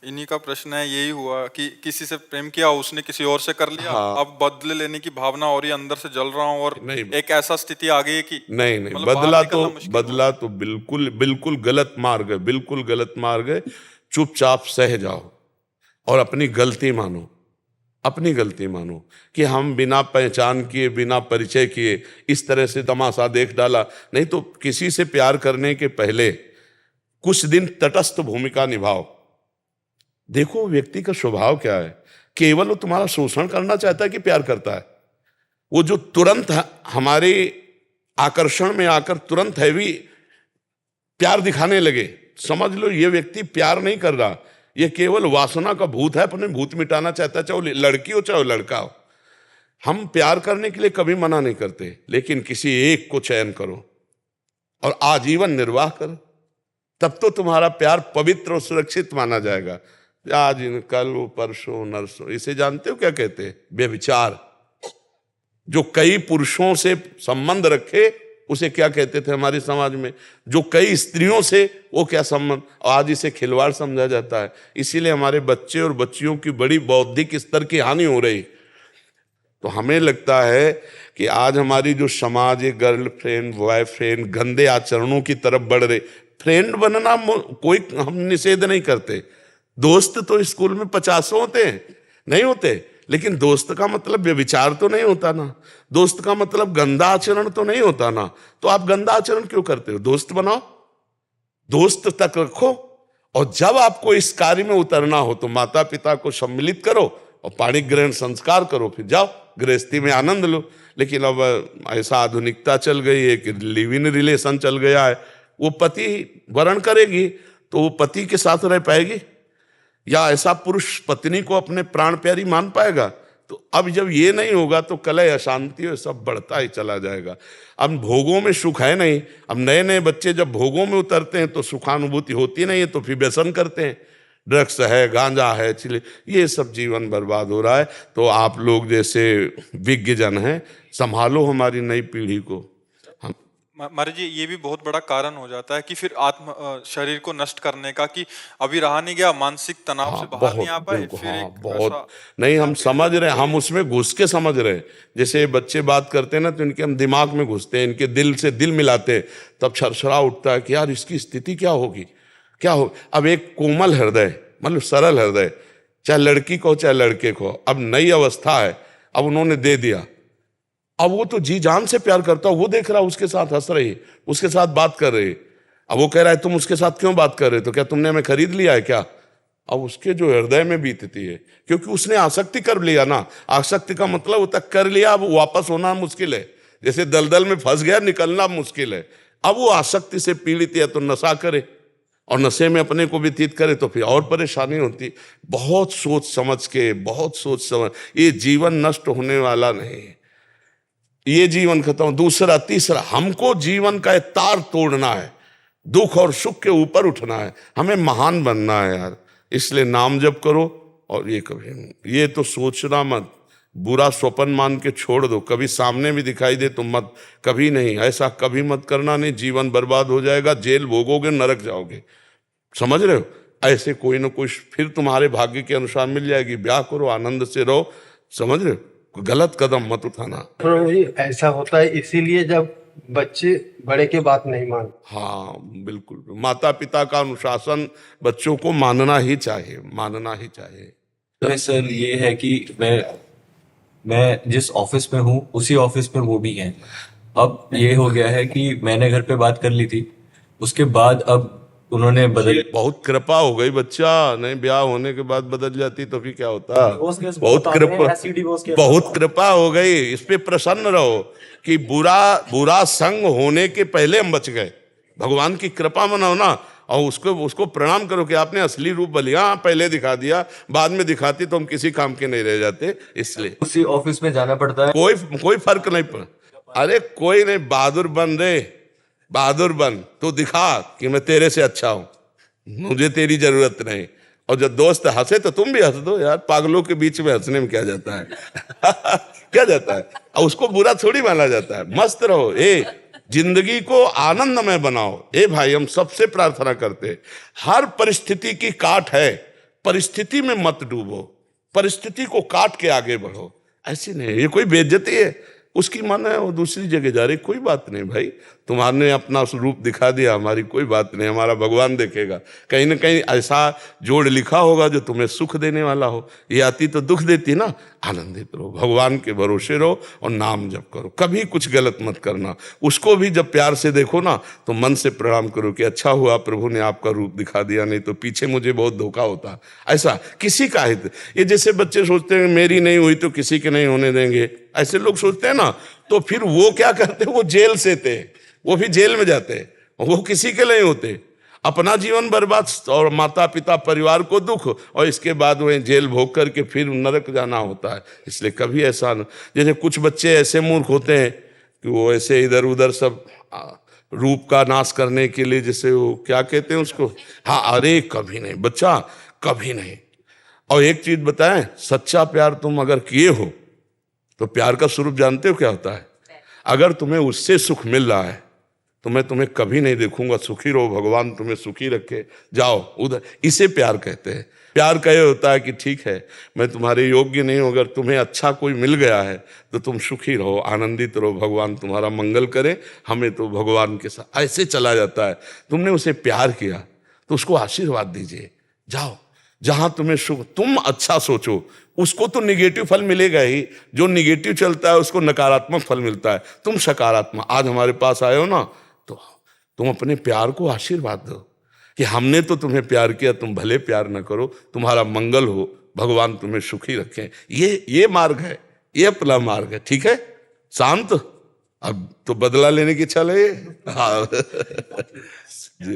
इन्हीं का प्रश्न है, यही हुआ कि किसी से प्रेम किया, उसने किसी और से कर लिया, हाँ। अब बदले लेने की भावना और ही अंदर से जल रहा हूँ, और नहीं एक ऐसा स्थिति आ गई है कि नहीं नहीं, मतलब बाहर निकलना मुश्किल हो रहा बदला तो बिल्कुल बिल्कुल गलत मार्ग है, बिल्कुल गलत मार्ग है। चुपचाप सह जाओ और अपनी गलती मानो, अपनी गलती मानो कि हम बिना पहचान किए, बिना परिचय किए इस तरह से तमाशा देख डाला। नहीं तो किसी से प्यार करने के पहले कुछ दिन तटस्थ भूमिका निभाओ, देखो व्यक्ति का स्वभाव क्या है। केवल वो तुम्हारा शोषण करना चाहता है कि प्यार करता है? वो जो तुरंत हमारे आकर्षण में आकर तुरंत हैवी प्यार दिखाने लगे, समझ लो ये व्यक्ति प्यार नहीं कर रहा, ये केवल वासना का भूत है, अपने भूत मिटाना चाहता है, चाहे लड़की हो चाहे लड़का हो। हम प्यार करने के लिए कभी मना नहीं करते, लेकिन किसी एक को चयन करो और आजीवन निर्वाह करो, तब तो तुम्हारा प्यार पवित्र और सुरक्षित माना जाएगा। आज कल परसों नरसों, इसे जानते हो क्या कहते हैं? व्यभिचार। जो कई पुरुषों से संबंध रखे उसे क्या कहते थे हमारे समाज में? जो कई स्त्रियों से, वो क्या संबंध? आज इसे खिलवाड़ समझा जाता है। इसीलिए हमारे बच्चे और बच्चियों की बड़ी बौद्धिक स्तर की हानि हो रही। तो हमें लगता है कि आज हमारी जो समाज है, गर्लफ्रेंड बॉयफ्रेंड गंदे आचरणों की तरफ बढ़ रहे। फ्रेंड बनना कोई हम निषेध नहीं करते, दोस्त तो स्कूल में 50 होते हैं, नहीं होते, लेकिन दोस्त का मतलब व्यभिचार तो नहीं होता ना, दोस्त का मतलब गंदा आचरण तो नहीं होता ना। तो आप गंदा आचरण क्यों करते हो? दोस्त बनाओ, दोस्त तक रखो, और जब आपको इस कार्य में उतरना हो तो माता पिता को सम्मिलित करो और पाणी ग्रहण संस्कार करो, फिर जाओ गृहस्थी में आनंद लो। लेकिन अब ऐसा आधुनिकता चल गई है कि लिव इन रिलेशन चल गया है। वो पति वरण करेगी तो वो पति के साथ रह पाएगी, या ऐसा पुरुष पत्नी को अपने प्राण प्यारी मान पाएगा? तो अब जब ये नहीं होगा तो कलह अशांति और सब बढ़ता ही चला जाएगा। अब भोगों में सुख है नहीं। अब नए नए बच्चे जब भोगों में उतरते हैं तो सुखानुभूति होती नहीं है, तो फिर व्यसन करते हैं, ड्रग्स है, गांजा है, चिले, ये सब जीवन बर्बाद हो रहा है। तो आप लोग जैसे विज्ञ जन हैं, संभालो हमारी नई पीढ़ी को। हम महाराज जी, ये भी बहुत बड़ा कारण हो जाता है कि फिर शरीर को नष्ट करने का, कि अभी रहा नहीं गया, मानसिक तनाव से हाँ बाहर नहीं बहुत, आ पाए, बिल्कुल फिर हाँ एक बहुत। ऐसा नहीं, हम फिर समझ रहे हैं, हम उसमें घुस के समझ रहे हैं। जैसे बच्चे बात करते हैं ना, तो इनके हम दिमाग में घुसते हैं, इनके दिल से दिल मिलाते हैं, तब छरछरा उठता है कि यार इसकी स्थिति क्या होगी, क्या हो। अब एक कोमल हृदय, मतलब सरल हृदय, चाहे लड़की को चाहे लड़के को, अब नई अवस्था है, अब उन्होंने दे दिया, अब वो तो जी जान से प्यार करता, वो देख रहा उसके साथ हंस रही, उसके साथ बात कर रही, अब वो कह रहा है तुम उसके साथ क्यों बात कर रहे हो, तो क्या तुमने हमें खरीद लिया है क्या? अब उसके जो हृदय में बीतती है, क्योंकि उसने आसक्ति कर लिया ना। आसक्ति का मतलब होता कर लिया, अब वापस होना मुश्किल है। जैसे दलदल में फंस गया, निकलना मुश्किल है। अब वो आसक्ति से पीड़ित है, तो नशा करे और नशे में अपने को व्यतीत करे तो फिर और परेशानी होती। बहुत सोच समझ के, बहुत सोच समझ, ये जीवन नष्ट होने वाला नहीं है, ये जीवन खत्म। दूसरा तीसरा, हमको जीवन का तार तोड़ना है, दुख और सुख के ऊपर उठना है, हमें महान बनना है यार। इसलिए नाम जप करो, और ये कभी ये तो सोचना मत, बुरा स्वप्न मान के छोड़ दो, कभी सामने भी दिखाई दे तो मत, कभी नहीं, ऐसा कभी मत करना, नहीं जीवन बर्बाद हो जाएगा, जेल भोगोगे, नरक जाओगे। समझ रहे हो? ऐसे कोई ना कोई फिर तुम्हारे भाग्य के अनुसार मिल जाएगी। ब्याह करो, आनंद से रहो, समझ रहे हो? गलत कदम मत उठाना। प्रभु जी, ऐसा होता है इसीलिए जब बच्चे बड़े की बात नहीं मानते। हाँ बिल्कुल, माता पिता का अनुशासन बच्चों को मानना ही चाहिए, मानना ही चाहिए। तो सर ये है कि मैं जिस ऑफिस में हूँ उसी ऑफिस में वो भी हैं। अब ये हो गया है कि मैंने घर पे बात कर ली थी, उसके बाद अब उन्होंने बदल, बहुत कृपा हो गई बच्चा, नहीं ब्याह होने के बाद बदल जाती तो फिर क्या होता? बहुत कृपा, बहुत कृपा हो गई। इस पे प्रसन्न रहो कि बुरा संग होने के पहले हम बच गए। भगवान की कृपा मनाओ ना, और उसको प्रणाम करो कि आपने असली रूप बलिया पहले दिखा दिया, बाद में दिखाती तो हम किसी काम के नहीं रह जाते। इसलिए उसी ऑफिस में जाना पड़ता है। कोई फर्क नहीं पड़ा। अरे कोई नहीं, बहादुर बन रे, बहादुर बन, तो दिखा कि मैं तेरे से अच्छा हूं, मुझे तेरी जरूरत नहीं। और जब दोस्त हंसे तो तुम भी हंस दो यार, पागलों के बीच में हंसने में क्या जाता है? क्या जाता है? और उसको बुरा थोड़ी माना जाता है। मस्त रहो, जिंदगी को आनंदमय बनाओ। भाई हम सबसे प्रार्थना करते, हर परिस्थिति की काट है, परिस्थिति में मत डूबो, परिस्थिति को काट के आगे बढ़ो। ऐसी नहीं, ये कोई बेइज्जती है, उसकी मन है वो दूसरी जगह जा रही, कोई बात नहीं भाई, तुम्हारे अपना रूप दिखा दिया, हमारी कोई बात नहीं, हमारा भगवान देखेगा। कहीं ना कहीं ऐसा जोड़ लिखा होगा जो तुम्हें सुख देने वाला हो। ये आती तो दुख देती ना। आनंदित रहो, भगवान के भरोसे रहो और नाम जप करो, कभी कुछ गलत मत करना। उसको भी जब प्यार से देखो ना तो मन से प्रणाम करो कि अच्छा हुआ प्रभु ने आपका रूप दिखा दिया, नहीं तो पीछे मुझे बहुत धोखा होता। ऐसा किसी का हित, ये जैसे बच्चे सोचते हैं मेरी नहीं हुई तो किसी के नहीं होने देंगे, ऐसे लोग सोचते हैं ना, तो फिर वो क्या करते हैं, वो जेल से थे, वो भी जेल में जाते हैं, वो किसी के नहीं होते। अपना जीवन बर्बाद और माता पिता परिवार को दुख, और इसके बाद वह जेल भोग करके फिर नरक जाना होता है। इसलिए कभी ऐसा न, जैसे कुछ बच्चे ऐसे मूर्ख होते हैं कि वो ऐसे इधर उधर सब रूप का नाश करने के लिए, जैसे वो क्या कहते हैं उसको, हाँ, अरे कभी नहीं बच्चा, कभी नहीं। और एक चीज बताएं, सच्चा प्यार तुम अगर किए हो तो प्यार का स्वरूप जानते हो क्या होता है? अगर तुम्हें उससे सुख मिल रहा है तो मैं तुम्हें कभी नहीं देखूंगा, सुखी रहो, भगवान तुम्हें सुखी रखे, जाओ उधर, इसे प्यार कहते हैं। प्यार का ये होता है कि ठीक है मैं तुम्हारे योग्य नहीं हूं, अगर तुम्हें अच्छा कोई मिल गया है तो तुम सुखी रहो, आनंदित रहो, भगवान तुम्हारा मंगल करे, हमें तो भगवान के साथ ऐसे चला जाता है। तुमने उसे प्यार किया तो उसको आशीर्वाद दीजिए, जाओ जहां तुम्हें सुख, तुम अच्छा सोचो, उसको तो निगेटिव फल मिलेगा ही, जो निगेटिव चलता है उसको नकारात्मक फल मिलता है। तुम सकारात्मक, आज हमारे पास आए हो ना, तो तुम अपने प्यार को आशीर्वाद दो कि हमने तो तुम्हें प्यार किया, तुम भले प्यार न करो, तुम्हारा मंगल हो, भगवान तुम्हें सुखी रखें। ये मार्ग है, ये अपना मार्ग है, ठीक है। शांत, अब तो बदला लेने की इच्छा लगे। हाँ जी।